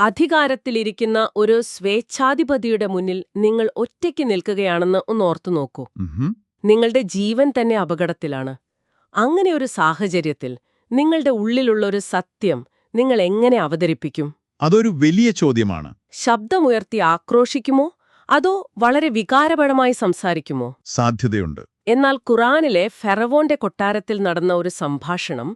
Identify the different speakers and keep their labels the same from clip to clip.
Speaker 1: അധികാരത്തിലിരിക്കുന്ന ഒരു സ്വേച്ഛാധിപതിയുടെ മുന്നിൽ നിങ്ങൾ ഒറ്റയ്ക്ക് നിൽക്കുകയാണെന്ന് ഒന്ന് ഓർത്തു നോക്കൂ. നിങ്ങളുടെ ജീവൻ തന്നെ അപകടത്തിലാണ്. അങ്ങനെ ഒരു സാഹചര്യത്തിൽ നിങ്ങളുടെ ഉള്ളിലുള്ള ഒരു സത്യം നിങ്ങൾ എങ്ങനെ അവതരിപ്പിക്കും?
Speaker 2: അതൊരു വലിയ ചോദ്യമാണ്.
Speaker 1: ശബ്ദമുയർത്തി ആക്രോശിക്കുമോ അതോ വളരെ വികാരപരമായി സംസാരിക്കുമോ?
Speaker 2: സാധ്യതയുണ്ട്.
Speaker 1: എന്നാൽ ഖുറാനിലെ ഫെറവോന്റെ കൊട്ടാരത്തിൽ നടന്ന ഒരു സംഭാഷണം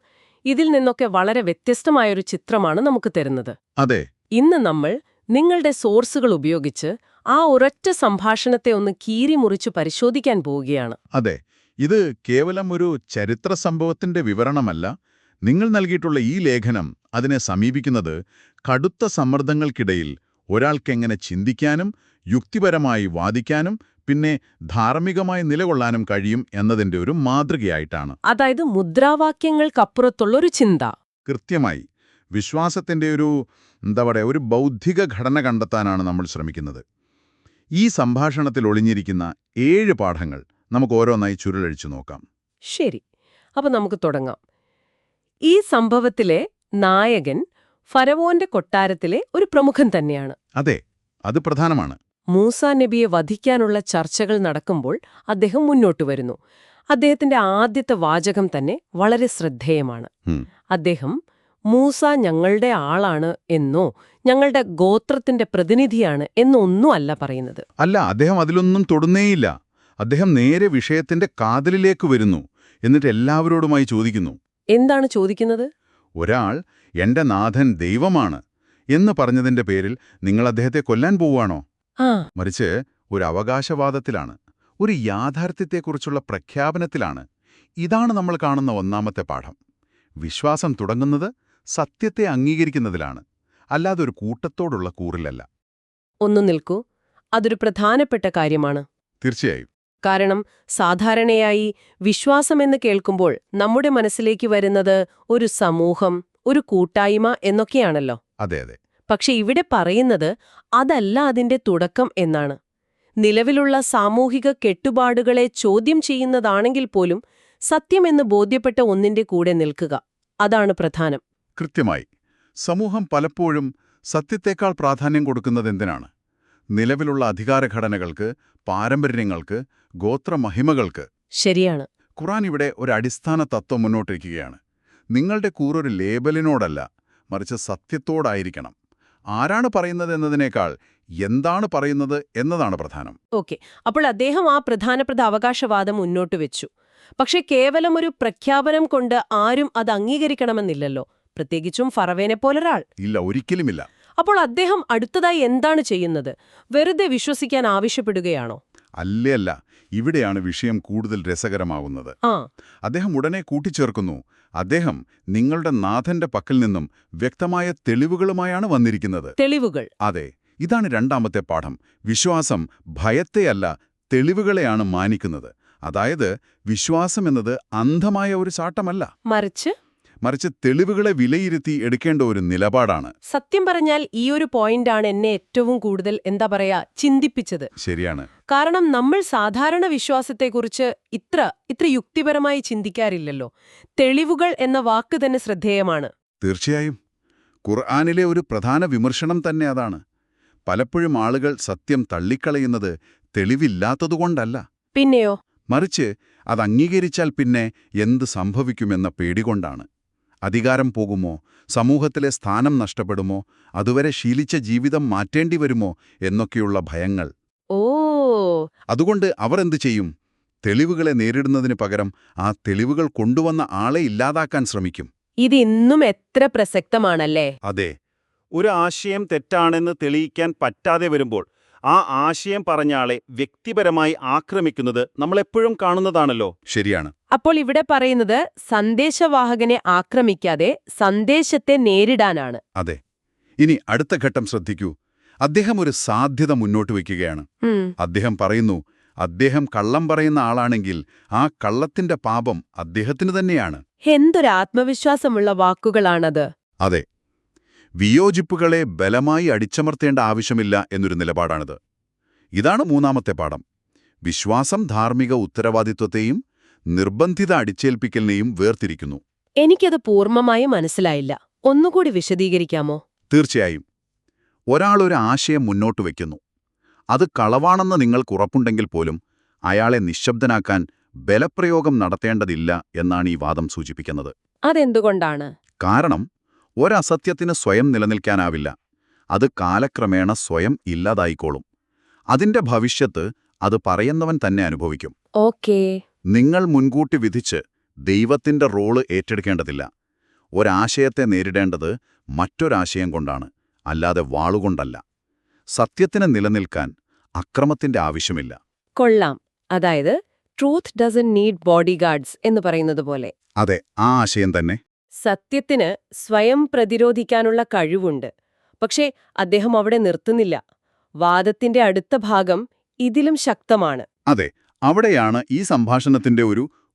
Speaker 1: ഇതിൽ നിന്നൊക്കെ വളരെ വ്യത്യസ്തമായൊരു ചിത്രമാണ് നമുക്ക് തരുന്നത്.
Speaker 2: അതെ.
Speaker 1: ഇന്ന് നമ്മൾ നിങ്ങളുടെ സോഴ്സുകൾ ഉപയോഗിച്ച് ആ ഒരൊറ്റ സംഭാഷണത്തെ ഒന്ന് കീറിമുറിച്ചു പരിശോധിക്കാൻ പോവുകയാണ്.
Speaker 2: അതെ, ഇത് കേവലം ഒരു ചരിത്ര സംഭവത്തിന്റെ വിവരണമല്ല. നിങ്ങൾ നൽകിയിട്ടുള്ള ഈ ലേഖനം അതിനെ സമീപിക്കുന്നത് കടുത്ത സമ്മർദ്ദങ്ങൾക്കിടയിൽ ഒരാൾക്കെങ്ങനെ ചിന്തിക്കാനും യുക്തിപരമായി വാദിക്കാനും പിന്നെ ധാർമ്മികമായി നിലകൊള്ളാനും കഴിയും എന്നതിന്റെ ഒരു മാതൃകയായിട്ടാണ്.
Speaker 1: അതായത് മുദ്രാവാക്യങ്ങൾക്കപ്പുറത്തുള്ളൊരു ചിന്ത.
Speaker 2: കൃത്യമായി വിശ്വാസത്തിന്റെ ഒരു ബൗദ്ധിക ഘടന കണ്ടെത്താനാണ് നമ്മൾ ശ്രമിക്കുന്നത്. ഈ സംഭാഷണത്തിൽ ഒളിഞ്ഞിരിക്കുന്ന 7 പാഠങ്ങൾ നമുക്ക് ഓരോന്നായി ചുരുളഴിച്ചു നോക്കാം.
Speaker 1: ശരി, അപ്പൊ നമുക്ക് തുടങ്ങാം. ഈ സംഭവത്തിലെ നായകൻ ഫറവോന്റെ കൊട്ടാരത്തിലെ ഒരു പ്രമുഖൻ തന്നെയാണ്.
Speaker 2: അതെ, അത് പ്രധാനമാണ്.
Speaker 1: മൂസാ നബിയെ വധിക്കാനുള്ള ചർച്ചകൾ നടക്കുമ്പോൾ അദ്ദേഹം മുന്നോട്ട് വരുന്നു. അദ്ദേഹത്തിന്റെ ആദ്യത്തെ വാചകം തന്നെ വളരെ ശ്രദ്ധേയമാണ്. അദ്ദേഹം മൂസ ഞങ്ങളുടെ ആളാണ് എന്നോ ഞങ്ങളുടെ ഗോത്രത്തിന്റെ പ്രതിനിധിയാണ് എന്നൊന്നും അല്ല പറയുന്നത്.
Speaker 2: അല്ല, അദ്ദേഹം അതിലൊന്നും തൊടുന്നേയില്ല. അദ്ദേഹം നേരെ വിഷയത്തിന്റെ കാതലിലേക്ക് വരുന്നു. എന്നിട്ട് എല്ലാവരോടുമായി ചോദിക്കുന്നു.
Speaker 1: എന്താണ് ചോദിക്കുന്നത്?
Speaker 2: ഒരാൾ എന്റെ നാഥൻ ദൈവമാണ് എന്ന് പറഞ്ഞതിന്റെ പേരിൽ നിങ്ങൾ അദ്ദേഹത്തെ കൊല്ലാൻ പോവുകയാണോ? മറിച്ച് ഒരു അവകാശവാദത്തിലാണ്, ഒരു യാഥാർത്ഥ്യത്തെക്കുറിച്ചുള്ള പ്രഖ്യാപനത്തിലാണ്. ഇതാണ് നമ്മൾ കാണുന്ന ഒന്നാമത്തെ പാഠം. വിശ്വാസം തുടങ്ങുന്നത് സത്യത്തെ അംഗീകരിക്കുന്നതിലാണ്, അല്ലാതെ ഒരു കൂട്ടത്തോടുള്ള കൂറിലല്ല.
Speaker 1: ഒന്നു നിൽക്കൂ, അതൊരു പ്രധാനപ്പെട്ട കാര്യമാണ്.
Speaker 2: തീർച്ചയായും.
Speaker 1: കാരണം സാധാരണയായി വിശ്വാസമെന്ന് കേൾക്കുമ്പോൾ നമ്മുടെ മനസ്സിലേക്ക് വരുന്നത് ഒരു സമൂഹം, ഒരു കൂട്ടായ്മ എന്നൊക്കെയാണല്ലോ.
Speaker 2: അതെ അതെ.
Speaker 1: പക്ഷെ ഇവിടെ പറയുന്നത് അതല്ല അതിന്റെ തുടക്കം എന്നാണ്. നിലവിലുള്ള സാമൂഹിക കെട്ടുപാടുകളെ ചോദ്യം ചെയ്യുന്നതാണെങ്കിൽ പോലും സത്യമെന്ന് ബോധ്യപ്പെട്ട ഒന്നിന്റെ കൂടെ നിൽക്കുക, അതാണ് പ്രധാനം.
Speaker 2: കൃത്യമായി. സമൂഹം പലപ്പോഴും സത്യത്തേക്കാൾ പ്രാധാന്യം കൊടുക്കുന്നതെന്തിനാണ്? നിലവിലുള്ള അധികാരഘടനകൾക്ക്, പാരമ്പര്യങ്ങൾക്ക്, ഗോത്രമഹിമകൾക്ക്.
Speaker 1: ശരിയാണ്.
Speaker 2: ഖുറാൻ ഇവിടെ ഒരു അടിസ്ഥാന തത്വം മുന്നോട്ടിരിക്കുകയാണ്. നിങ്ങളുടെ കൂറൊരു ലേബലിനോടല്ല, മറിച്ച് സത്യത്തോടായിരിക്കണം. ആരാണ് പറയുന്നത് എന്നതിനേക്കാൾ എന്താണ് പറയുന്നത് എന്നതാണ് പ്രധാനം.
Speaker 1: ഓക്കെ, അപ്പോൾ അദ്ദേഹം ആ പ്രധാനപ്പെട്ട അവകാശവാദം മുന്നോട്ട് വെച്ചു. പക്ഷെ കേവലം ഒരു പ്രഖ്യാപനം കൊണ്ട് ആരും അത് അംഗീകരിക്കണമെന്നില്ലല്ലോ, പ്രത്യേകിച്ചും ഫറവേനെ പോലൊരാൾ.
Speaker 2: ഇല്ല, ഒരിക്കലുമില്ല.
Speaker 1: അപ്പോൾ അദ്ദേഹം അടുത്തതായി എന്താണ് ചെയ്യുന്നത്? വെറുതെ വിശ്വസിക്കാൻ ആവശ്യപ്പെടുകയാണോ?
Speaker 2: അല്ല, ഇവിടെയാണ് വിഷയം കൂടുതൽ രസകരമാവുന്നത്. അദ്ദേഹം ഉടനെ കൂട്ടിച്ചേർക്കുന്നു, അദ്ദേഹം നിങ്ങളുടെ നാഥന്റെ പക്കൽ നിന്നും വ്യക്തമായ തെളിവുകളുമായാണ് വന്നിരിക്കുന്നത്.
Speaker 1: തെളിവുകൾ?
Speaker 2: അതെ, ഇതാണ് രണ്ടാമത്തെ പാഠം. വിശ്വാസം ഭയത്തെയല്ല, തെളിവുകളെയാണ് മാനിക്കുന്നത്. അതായത് വിശ്വാസം എന്നത് അന്ധമായ ഒരു ചാട്ടമല്ല, മറിച്ച് തെളിവുകളെ വിലയിരുത്തി എടുക്കേണ്ട ഒരു നിലപാടാണ്.
Speaker 1: സത്യം പറഞ്ഞാൽ ഈ ഒരു പോയിന്റാണ് എന്നെ ഏറ്റവും കൂടുതൽ ചിന്തിപ്പിച്ചത്.
Speaker 2: ശരിയാണ്.
Speaker 1: കാരണം നമ്മൾ സാധാരണ വിശ്വാസത്തെക്കുറിച്ച് ഇത്ര യുക്തിപരമായി ചിന്തിക്കാറില്ലല്ലോ. തെളിവുകൾ എന്ന വാക്ക് തന്നെ ശ്രദ്ധേയമാണ്.
Speaker 2: തീർച്ചയായും. ഖുർആനിലെ ഒരു പ്രധാന വിമർശനം തന്നെ അതാണ്. പലപ്പോഴും ആളുകൾ സത്യം തള്ളിക്കളയുന്നത് തെളിവില്ലാത്തതുകൊണ്ടല്ല,
Speaker 1: പിന്നെയോ
Speaker 2: മറിച്ച് അത് അംഗീകരിച്ചാൽ പിന്നെ എന്ത് സംഭവിക്കുമെന്ന പേടികൊണ്ടാണ്. അധികാരം പോകുമോ, സമൂഹത്തിലെ സ്ഥാനം നഷ്ടപ്പെടുമോ, അതുവരെ ശീലിച്ച ജീവിതം മാറ്റേണ്ടി വരുമോ എന്നൊക്കെയുള്ള ഭയങ്ങൾ. അതുകൊണ്ട് അവർ എന്തു ചെയ്യും? തെളിവുകളെ നേരിടുന്നതിന് പകരം ആ തെളിവുകൾ കൊണ്ടുവന്ന ആളെ ഇല്ലാതാക്കാൻ ശ്രമിക്കും.
Speaker 1: ഇത് ഇന്നും എത്ര പ്രസക്തമാണല്ലേ?
Speaker 3: അതെ. ഒരു ആശയം തെറ്റാണെന്ന് തെളിയിക്കാൻ പറ്റാതെ വരുമ്പോൾ ആ ആശയം പറഞ്ഞ ആളെ വ്യക്തിപരമായി ആക്രമിക്കുന്നത് നമ്മളെപ്പോഴും കാണുന്നതാണല്ലോ.
Speaker 2: ശരിയാണ്.
Speaker 1: അപ്പോൾ ഇവിടെ പറയുന്നത് സന്ദേശവാഹകനെ ആക്രമിക്കാതെ സന്ദേശത്തെ നേരിടാനാണ്.
Speaker 2: അതെ. ഇനി അടുത്ത ഘട്ടം ശ്രദ്ധിക്കൂ. അദ്ദേഹം ഒരു സാധ്യത മുന്നോട്ട് വയ്ക്കുകയാണ്. അദ്ദേഹം പറയുന്നു, അദ്ദേഹം കള്ളം പറയുന്ന ആളാണെങ്കിൽ ആ കള്ളത്തിന്റെ പാപം അദ്ദേഹത്തിന് തന്നെയാണ്.
Speaker 1: എന്തൊരു ആത്മവിശ്വാസമുള്ള വാക്കുകളാണത്.
Speaker 2: അതെ. വിയോജിപ്പുകളെ ബലമായി അടിച്ചമർത്തേണ്ട ആവശ്യമില്ല എന്നൊരു നിലപാടാണിത്. ഇതാണ് മൂന്നാമത്തെ പാഠം. വിശ്വാസം ധാർമ്മിക ഉത്തരവാദിത്വത്തെയും നിർബന്ധിത അടിച്ചേൽപ്പിക്കലിനെയും വേർതിരിക്കുന്നു.
Speaker 1: എനിക്കത് പൂർണ്ണമായി മനസ്സിലായില്ല. ഒന്നുകൂടി വിശദീകരിക്കാമോ?
Speaker 2: തീർച്ചയായും. ഒരാളൊരു ആശയം മുന്നോട്ട് വയ്ക്കുന്നു. അത് കളവാണെന്ന് നിങ്ങൾക്കുറപ്പുണ്ടെങ്കിൽ പോലും അയാളെ നിശ്ശബ്ദനാക്കാൻ ബലപ്രയോഗം നടത്തേണ്ടതില്ല എന്നാണ് ഈ വാദം സൂചിപ്പിക്കുന്നത്.
Speaker 1: അതെന്തുകൊണ്ടാണ്?
Speaker 2: കാരണം ഒരസത്യത്തിന് സ്വയം നിലനിൽക്കാനാവില്ല. അത് കാലക്രമേണ സ്വയം ഇല്ലാതായിക്കോളും. അതിന്റെ ഭവിഷ്യത്ത് അത് പറയുന്നവൻ തന്നെ അനുഭവിക്കും.
Speaker 1: ഓക്കേ.
Speaker 2: നിങ്ങൾ മുൻകൂട്ടി വിധിച്ച് ദൈവത്തിന്റെ റോള് ഏറ്റെടുക്കേണ്ടതില്ല. ഒരാശയത്തെ നേരിടേണ്ടത് മറ്റൊരാശയം കൊണ്ടാണ്, അല്ലാതെ വാളുകൊണ്ടല്ല. സത്യത്തിന് നിലനിൽക്കാൻ അക്രമത്തിന്റെ ആവശ്യമില്ല.
Speaker 1: കൊള്ളാം. അതായത് truth dozen need body guards എന്ന് പറയുന്നത് പോലെ.
Speaker 2: അതെ, ആ ആശയം തന്നെ.
Speaker 1: സത്യത്തിന് സ്വയം പ്രതിരോധിക്കാനുള്ള കഴിവുണ്ട്. പക്ഷേ അദ്ദേഹം അവിടെ നിർത്തുന്നില്ല. വാദത്തിന്റെ അടുത്ത ഭാഗം ഇതിലും ശക്തമാണ്.
Speaker 2: അതെ, അവിടെയാണ് ഈ സംഭാഷണത്തിന്റെ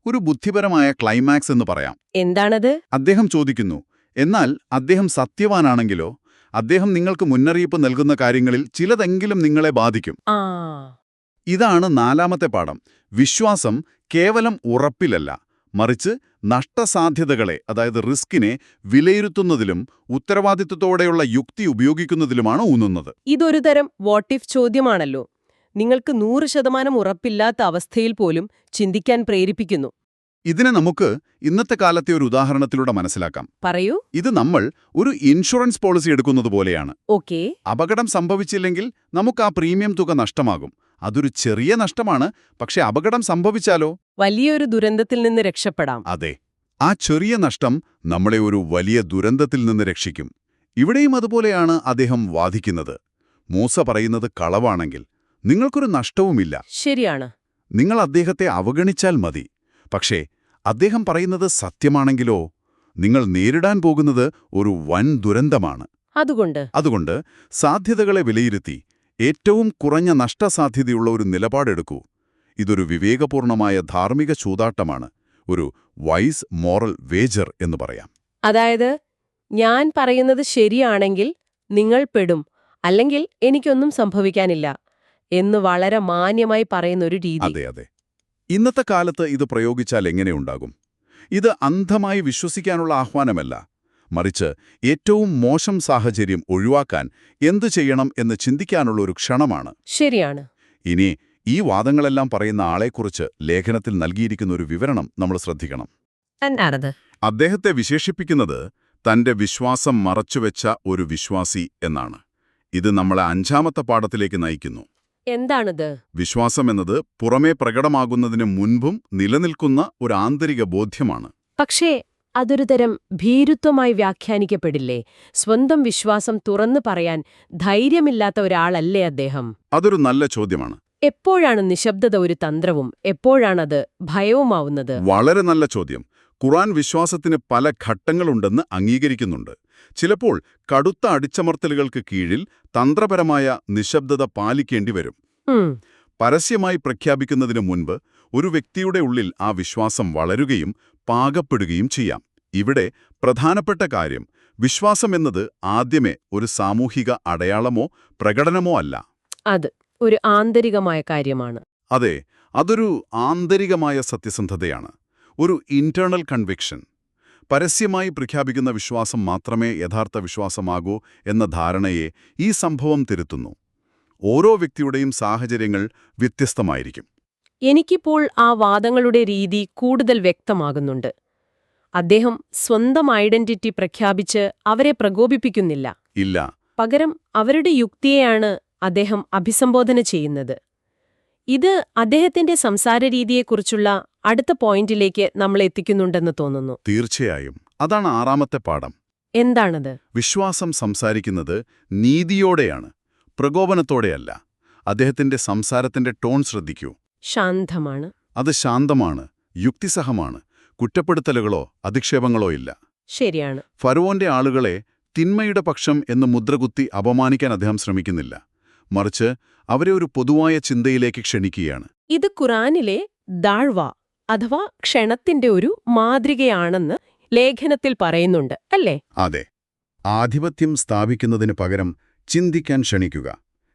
Speaker 2: ഒരു ബുദ്ധിപരമായ ക്ലൈമാക്സ് എന്ന് പറയാം.
Speaker 1: എന്താണത്?
Speaker 2: അദ്ദേഹം ചോദിക്കുന്നു, എന്നാൽ അദ്ദേഹം സത്യവാനാണെങ്കിലോ? അദ്ദേഹം നിങ്ങൾക്ക് മുന്നറിയിപ്പ് നൽകുന്ന കാര്യങ്ങളിൽ ചിലതെങ്കിലും നിങ്ങളെ ബാധിക്കും.
Speaker 1: ആ,
Speaker 2: ഇതാണ് 4ാമത്തെ പാഠം. വിശ്വാസം കേവലം ഉറപ്പിലല്ല, മറിച്ച് നഷ്ടസാധ്യതകളെ, അതായത് റിസ്കിനെ വിലയിരുത്തുന്നതിലും ഉത്തരവാദിത്വത്തോടെയുള്ള യുക്തി ഉപയോഗിക്കുന്നതിലുമാണ് ഊന്നുന്നത്.
Speaker 1: ഇതൊരു തരം വാട്ട് ഇഫ് ചോദ്യമാണല്ലോ. നിങ്ങൾക്ക് 100% ഉറപ്പില്ലാത്ത അവസ്ഥയിൽ പോലും ചിന്തിക്കാൻ പ്രേരിപ്പിക്കുന്നു.
Speaker 2: ഇതിനെ നമുക്ക് ഇന്നത്തെ കാലത്തെ ഒരു ഉദാഹരണത്തിലൂടെ മനസ്സിലാക്കാം.
Speaker 1: പറയൂ.
Speaker 2: ഇത് നമ്മൾ ഒരു ഇൻഷുറൻസ് പോളിസി എടുക്കുന്നത് പോലെയാണ്.
Speaker 1: ഓക്കേ.
Speaker 2: അപകടം സംഭവിച്ചില്ലെങ്കിൽ നമുക്ക് ആ പ്രീമിയം തുക നഷ്ടമാകും. അതൊരു ചെറിയ നഷ്ടമാണ്, പക്ഷെ അപകടം സംഭവിച്ചാലോ?
Speaker 1: വലിയൊരു ദുരന്തത്തിൽ നിന്ന് രക്ഷപ്പെടാം.
Speaker 2: അതെ, ആ ചെറിയ നഷ്ടം നമ്മളെ ഒരു വലിയ ദുരന്തത്തിൽ നിന്ന് രക്ഷിക്കും. ഇവിടെയും അതുപോലെയാണ് അദ്ദേഹം വാദിക്കുന്നത്. മൂസ പറയുന്നത് കളവാണെങ്കിൽ നിങ്ങൾക്കൊരു നഷ്ടവുമില്ല.
Speaker 1: ശരിയാണ്.
Speaker 2: നിങ്ങൾ അദ്ദേഹത്തെ അവഗണിച്ചാൽ മതി. പക്ഷേ അദ്ദേഹം പറയുന്നത് സത്യമാണെങ്കിലോ? നിങ്ങൾ നേരിടാൻ പോകുന്നത് ഒരു വൻ ദുരന്തമാണ്. അതുകൊണ്ട് സാധ്യതകളെ വിലയിരുത്തി ഏറ്റവും കുറഞ്ഞ നഷ്ടസാധ്യതയുള്ള ഒരു നിലപാടെടുക്കൂ. ഇതൊരു വിവേകപൂർണമായ ധാർമ്മിക ചൂതാട്ടമാണ്, ഒരു വൈസ് മോറൽ വേജർ എന്ന് പറയാം.
Speaker 1: അതായത് ഞാൻ പറയുന്നത് ശരിയാണെങ്കിൽ നിങ്ങൾ പെടും, അല്ലെങ്കിൽ എനിക്കൊന്നും സംഭവിക്കാനില്ല എന്ന് വളരെ മാന്യമായി പറയുന്നൊരു രീതി.
Speaker 2: അതെ അതെ. ഇന്നത്തെ കാലത്ത് ഇത് പ്രയോഗിച്ചാൽ എങ്ങനെയുണ്ടാകും? ഇത് അന്ധമായി വിശ്വസിക്കാനുള്ള ആഹ്വാനമല്ല, മറിച്ച് ഏറ്റവും മോശം സാഹചര്യം ഒഴിവാക്കാൻ എന്തു ചെയ്യണം എന്ന് ചിന്തിക്കാനുള്ള ഒരു ക്ഷണമാണ്.
Speaker 1: ശരിയാണ്.
Speaker 2: ഇനി ഈ വാദങ്ങളെല്ലാം പറയുന്ന ആളെക്കുറിച്ച് ലേഖനത്തിൽ നൽകിയിരിക്കുന്ന ഒരു വിവരണം നമ്മൾ ശ്രദ്ധിക്കണം.
Speaker 1: എന്താണത്?
Speaker 2: അദ്ദേഹത്തെ വിശേഷിപ്പിക്കുന്നത് തന്റെ വിശ്വാസം മറച്ചുവെച്ച ഒരു വിശ്വാസി എന്നാണ്. ഇത് നമ്മളെ 5ാമത്തെ പാഠത്തിലേക്ക് നയിക്കുന്നു.
Speaker 1: എന്താണത്?
Speaker 2: വിശ്വാസം എന്നത് പുറമേ പ്രകടമാകുന്നതിന് മുൻപും നിലനിൽക്കുന്ന ഒരു ആന്തരിക ബോധ്യമാണ്.
Speaker 1: പക്ഷേ അതൊരു തരം ഭീരുത്വമായി വ്യാഖ്യാനിക്കപ്പെടില്ലേ? സ്വന്തം വിശ്വാസം തുറന്നു പറയാൻ ധൈര്യമില്ലാത്ത ഒരാളല്ലേ അദ്ദേഹം?
Speaker 2: അതൊരു നല്ല ചോദ്യമാണ്.
Speaker 1: എപ്പോഴാണ് നിശബ്ദത ഒരു തന്ത്രവും എപ്പോഴാണത് ഭയവുമാവുന്നത്?
Speaker 2: വളരെ നല്ല ചോദ്യം. ഖുർആൻ വിശ്വാസത്തിന് പല ഘട്ടങ്ങളുണ്ടെന്ന് അംഗീകരിക്കുന്നുണ്ട്. ചിലപ്പോൾ കടുത്ത അടിച്ചമർത്തലുകൾക്ക് കീഴിൽ തന്ത്രപരമായ നിശബ്ദത പാലിക്കേണ്ടി വരും. പരസ്യമായി പ്രഖ്യാപിക്കുന്നതിന് മുൻപ് ഒരു വ്യക്തിയുടെ ഉള്ളിൽ ആ വിശ്വാസം വളരുകയും പാകപ്പെടുകയും ചെയ്യാം. ഇവിടെ പ്രധാനപ്പെട്ട കാര്യം, വിശ്വാസമെന്നത് ആദ്യമേ ഒരു സാമൂഹിക അടയാളമോ പ്രകടനമോ അല്ല.
Speaker 1: അത് ഒരു ആന്തരികമായ കാര്യമാണ്.
Speaker 2: അതെ, അതൊരു ആന്തരികമായ സത്യസന്ധതയാണ്, ഒരു ഇന്റേണൽ കൺവിക്ഷൻ. പരസ്യമായി പ്രഖ്യാപിക്കുന്ന വിശ്വാസം മാത്രമേ യഥാർത്ഥ വിശ്വാസമാകൂ എന്ന ധാരണയെ ഈ സംഭവം തിരുത്തുന്നു. ഓരോ വ്യക്തിയുടെയും സാഹചര്യങ്ങൾ വ്യത്യസ്തമായിരിക്കും.
Speaker 1: എനിക്കിപ്പോൾ ആ വാദങ്ങളുടെ രീതി കൂടുതൽ വ്യക്തമാകുന്നുണ്ട്. അദ്ദേഹം സ്വന്തം ഐഡന്റിറ്റി പ്രഖ്യാപിച്ച് അവരെ പ്രകോപിപ്പിക്കുന്നില്ല.
Speaker 2: ഇല്ല.
Speaker 1: പകരം അവരുടെ യുക്തിയെയാണ് അദ്ദേഹം അഭിസംബോധന ചെയ്യുന്നത്. ഇത് അദ്ദേഹത്തിന്റെ സംസാരരീതിയെക്കുറിച്ചുള്ള അടുത്ത പോയിന്റിലേക്ക് നമ്മളെ എത്തിക്കുന്നുണ്ടെന്ന് തോന്നുന്നു.
Speaker 2: തീർച്ചയായും. അതാണ് 6ാമത്തെ പാഠം.
Speaker 1: എന്താണത്?
Speaker 2: വിശ്വാസം സംസാരിക്കുന്നത് നീതിയോടെയാണ്, പ്രകോപനത്തോടെയല്ല. അദ്ദേഹത്തിന്റെ സംസാരത്തിന്റെ ടോൺ ശ്രദ്ധിക്കൂ.
Speaker 1: ശാന്തമാണ്.
Speaker 2: അത് ശാന്തമാണ്, യുക്തിസഹമാണ്. കുറ്റപ്പെടുത്തലുകളോ അധിക്ഷേപങ്ങളോ ഇല്ല.
Speaker 1: ശരിയാണ്.
Speaker 2: ഫറവോന്റെ ആളുകളെ തിന്മയുടെ പക്ഷം എന്ന് മുദ്രകുത്തി അപമാനിക്കാൻ അദ്ദേഹം ശ്രമിക്കുന്നില്ല. മറിച്ച് അവരെ ഒരു പൊതുവായ ചിന്തയിലേക്ക് ക്ഷണിക്കുകയാണ്.
Speaker 1: ഇത് ഖുറാനിലെ ദാഴ്വ അഥവാ ക്ഷണത്തിന്റെ ഒരു മാതൃകയാണെന്ന് ലേഖനത്തിൽ പറയുന്നുണ്ട്, അല്ലേ?
Speaker 2: അതെ. ആധിപത്യം സ്ഥാപിക്കുന്നതിനു പകരം ചിന്തിക്കാൻ ക്ഷണിക്കുക.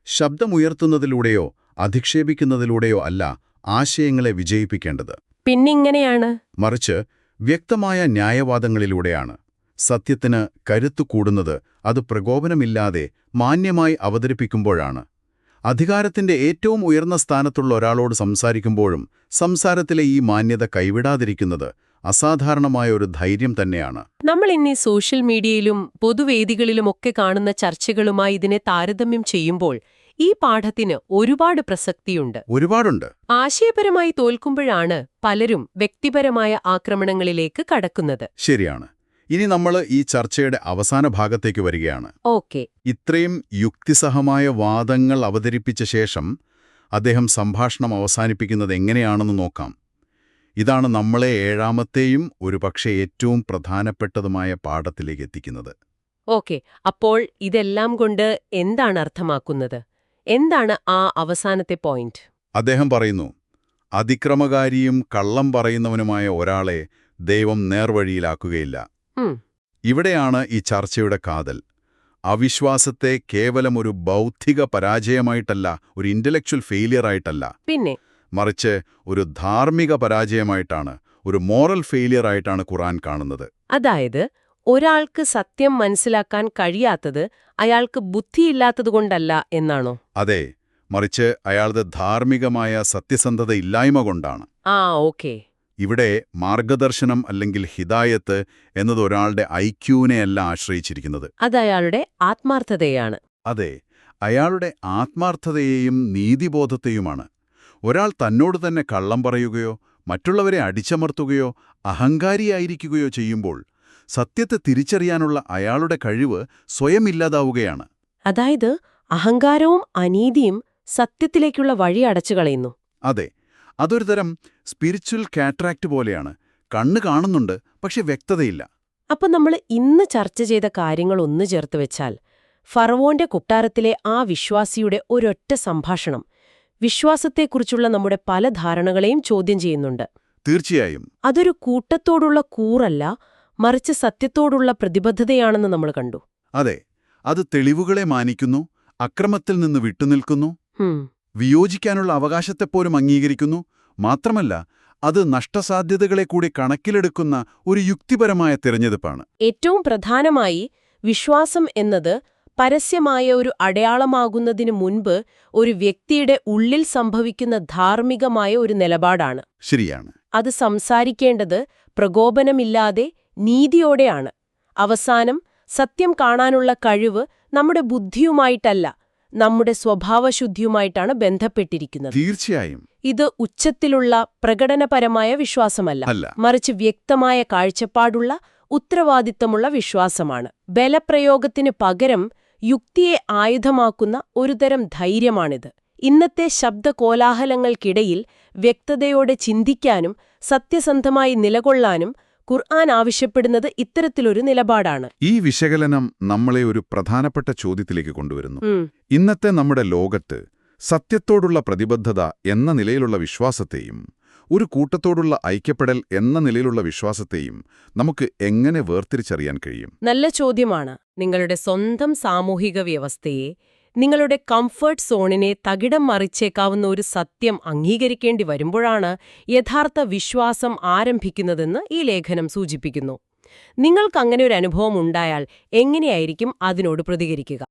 Speaker 2: ശബ്ദമുയർത്തുന്നതിലൂടെയോ അധിക്ഷേപിക്കുന്നതിലൂടെയോ അല്ല ആശയങ്ങളെ വിജയിപ്പിക്കേണ്ടത്.
Speaker 1: പിന്നിങ്ങനെയാണ്.
Speaker 2: മറിച്ച് വ്യക്തമായ ന്യായവാദങ്ങളിലൂടെയാണ്. സത്യത്തിന് കരുത്തു കൂടുന്നത് അത് പ്രകോപനമില്ലാതെ മാന്യമായി അവതരിപ്പിക്കുമ്പോഴാണ്. അധികാരത്തിന്റെ ഏറ്റവും ഉയർന്ന സ്ഥാനത്തുള്ള ഒരാളോട് സംസാരിക്കുമ്പോഴും സംസാരത്തിലെ ഈ മാന്യത കൈവിടാതിരിക്കുന്നത് അസാധാരണമായ ഒരു ധൈര്യം തന്നെയാണ്.
Speaker 1: നമ്മൾ ഇന്ന് സോഷ്യൽ മീഡിയയിലും പൊതുവേദികളിലുമൊക്കെ കാണുന്ന ചർച്ചകളുമായി ഇതിനെ താരതമ്യം ചെയ്യുമ്പോൾ ഈ പാഠത്തിന് ഒരുപാട് പ്രസക്തിയുണ്ട്.
Speaker 2: ഒരുപാടുണ്ട്.
Speaker 1: ആശയപരമായി തോൽക്കുമ്പോഴാണ് പലരും വ്യക്തിപരമായ ആക്രമണങ്ങളിലേക്ക് കടക്കുന്നത്.
Speaker 2: ശരിയാണ്. ഇനി നമ്മൾ ഈ ചർച്ചയുടെ അവസാന ഭാഗത്തേക്ക് വരികയാണ്.
Speaker 1: ഓക്കെ.
Speaker 2: ഇത്രയും യുക്തിസഹമായ വാദങ്ങൾ അവതരിപ്പിച്ച ശേഷം അദ്ദേഹം സംഭാഷണം അവസാനിപ്പിക്കുന്നത് എങ്ങനെയാണെന്ന് നോക്കാം. ഇതാണ് നമ്മളെ ഏഴാമത്തെയും ഒരുപക്ഷെ ഏറ്റവും പ്രധാനപ്പെട്ടതുമായ പാഠത്തിലേക്ക് എത്തിക്കുന്നത്.
Speaker 1: ഓക്കെ. അപ്പോൾ ഇതെല്ലാം കൊണ്ട് എന്താണ് അർത്ഥമാക്കുന്നത്? എന്താണ് ആ അവസാനത്തെ പോയിന്റ്?
Speaker 2: അദ്ദേഹം പറയുന്നു, അതിക്രമകാരിയും കള്ളം പറയുന്നവനുമായ ഒരാളെ ദൈവം നേർവഴിയിലാക്കുകയില്ല. ഇവിടെയാണ് ഈ ചർച്ചയുടെ കാതൽ. അവിശ്വാസത്തെ കേവലം ഒരു ബൗദ്ധിക പരാജയമായിട്ടല്ല, ഒരു ഇന്റലക്ച്വൽ ഫെയിലിയറായിട്ടല്ല,
Speaker 1: പിന്നെ
Speaker 2: മറിച്ച് ഒരു ധാർമ്മിക പരാജയമായിട്ടാണ്, ഒരു മോറൽ ഫെയിലിയറായിട്ടാണ് ഖുർആൻ കാണുന്നത്.
Speaker 1: അതായത് ഒരാൾക്ക് സത്യം മനസ്സിലാക്കാൻ കഴിയാത്തത് അയാൾക്ക് ബുദ്ധിയില്ലാത്തതുകൊണ്ടല്ല എന്നാണോ?
Speaker 2: അതെ, മറിച്ച് അയാളുടെ ധാർമ്മികമായ സത്യസന്ധത ഇല്ലായ്മ കൊണ്ടാണ്.
Speaker 1: ഓക്കെ.
Speaker 2: ഇവിടെ മാർഗദർശനം അല്ലെങ്കിൽ ഹിദായത്ത് എന്നത് ഒരാളുടെ ഐക്യൂവിനെയല്ല ആശ്രയിച്ചിരിക്കുന്നത്.
Speaker 1: അതയാളുടെ ആത്മാർത്ഥതയാണ്.
Speaker 2: അതെ, അയാളുടെ ആത്മാർത്ഥതയെയും നീതിബോധത്തെയുമാണ്. ഒരാൾ തന്നോട് തന്നെ കള്ളം പറയുകയോ മറ്റുള്ളവരെ അടിച്ചമർത്തുകയോ അഹങ്കാരിയായിരിക്കുകയോ ചെയ്യുമ്പോൾ സത്യത്തെ തിരിച്ചറിയാനുള്ള അയാളുടെ കഴിവ് സ്വയം ഇല്ലാതാവുകയാണ്.
Speaker 1: അതായത് അഹങ്കാരവും അനീതിയും സത്യത്തിലേക്കുള്ള വഴി അടച്ചു കളയുന്നു.
Speaker 2: അതെ, അതൊരു തരം സ്പിരിച്വൽ കാറ്ററാക്ട് പോലെയാണ്. കണ്ണ് കാണുന്നുണ്ട്, പക്ഷെ വ്യക്തതയില്ല.
Speaker 1: അപ്പൊ നമ്മൾ ഇന്ന് ചർച്ച ചെയ്ത കാര്യങ്ങൾ ഒന്ന് ചേർത്ത് വെച്ചാൽ, ഫറവോന്റെ കൊട്ടാരത്തിലെ ആ വിശ്വാസിയുടെ ഒരൊറ്റ സംഭാഷണം വിശ്വാസത്തെക്കുറിച്ചുള്ള നമ്മുടെ പല ധാരണകളെയും ചോദ്യം ചെയ്യുന്നുണ്ട്.
Speaker 2: തീർച്ചയായും.
Speaker 1: അതൊരു കൂട്ടത്തോടുള്ള കൂറല്ല, മറിച്ച് സത്യത്തോടുള്ള പ്രതിബദ്ധതയാണെന്ന് നമ്മൾ കണ്ടു.
Speaker 2: അതെ, അത് തെളിവുകളെ മാനിക്കുന്നു, അക്രമത്തിൽ നിന്ന് വിട്ടുനിൽക്കുന്നു, വിയോജിക്കാനുള്ള അവകാശത്തെപ്പോലും അംഗീകരിക്കുന്നു. മാത്രമല്ല, അത് നഷ്ടസാധ്യതകളെ കൂടി കണക്കിലെടുക്കുന്ന ഒരു യുക്തിപരമായ തിരഞ്ഞെടുപ്പാണ്.
Speaker 1: ഏറ്റവും പ്രധാനമായി, വിശ്വാസം എന്നത് പരസ്യമായ ഒരു അടയാളമാകുന്നതിനു മുൻപ് ഒരു വ്യക്തിയുടെ ഉള്ളിൽ സംഭവിക്കുന്ന ധാർമ്മികമായ ഒരു നിലപാടാണ്.
Speaker 2: ശരിയാണ്.
Speaker 1: അത് സംസാരിക്കേണ്ടത് പ്രകോപനമില്ലാതെ നീതിയോടെയാണ്. അവസാനം സത്യം കാണാനുള്ള കഴിവ് നമ്മുടെ ബുദ്ധിയുമായിട്ടല്ല, നമ്മുടെ സ്വഭാവശുദ്ധിയുമായിട്ടാണ് ബന്ധപ്പെട്ടിരിക്കുന്നത്.
Speaker 2: തീർച്ചയായും.
Speaker 1: ഇത് ഉച്ചത്തിലുള്ള പ്രകടനപരമായ വിശ്വാസമല്ല, മറിച്ച് വ്യക്തമായ കാഴ്ചപ്പാടുള്ള ഉത്തരവാദിത്തമുള്ള വിശ്വാസമാണ്. ബലപ്രയോഗത്തിന് പകരം യുക്തിയെ ആയുധമാക്കുന്ന ഒരുതരം ധൈര്യമാണിത്. ഇന്നത്തെ ശബ്ദകോലാഹലങ്ങൾക്കിടയിൽ വ്യക്തതയോടെ ചിന്തിക്കാനും സത്യസന്ധമായി നിലകൊള്ളാനും ഖുർആൻ ആവശ്യപ്പെടുന്നത് ഇത്തരത്തിലൊരു നിലപാടാണ്.
Speaker 2: ഈ വിശകലനം നമ്മളെ ഒരു പ്രധാനപ്പെട്ട ചോദ്യത്തിലേക്ക് കൊണ്ടുവരുന്നു. ഇന്നത്തെ നമ്മുടെ ലോകത്ത് സത്യത്തോടുള്ള പ്രതിബദ്ധത എന്ന നിലയിലുള്ള വിശ്വാസത്തെയും ഒരു കൂട്ടത്തോടുള്ള ഐക്യപ്പെടൽ എന്ന നിലയിലുള്ള വിശ്വാസത്തെയും നമുക്ക് എങ്ങനെ വേർതിരിച്ചറിയാൻ കഴിയും?
Speaker 1: നല്ല ചോദ്യമാണ്. നിങ്ങളുടെ സ്വന്തം സാമൂഹിക വ്യവസ്ഥയെ, നിങ്ങളുടെ കംഫർട്ട് സോണിനെ തകിടം മറിച്ചേക്കാവുന്ന ഒരു സത്യം അംഗീകരിക്കേണ്ടി വരുമ്പോഴാണ് യഥാർത്ഥ വിശ്വാസം ആരംഭിക്കുന്നതെന്ന് ഈ ലേഖനം സൂചിപ്പിക്കുന്നു. നിങ്ങൾക്കങ്ങനെ ഒരു അനുഭവം ഉണ്ടായാൽ എങ്ങനെയായിരിക്കും അതിനോട് പ്രതികരിക്കുക?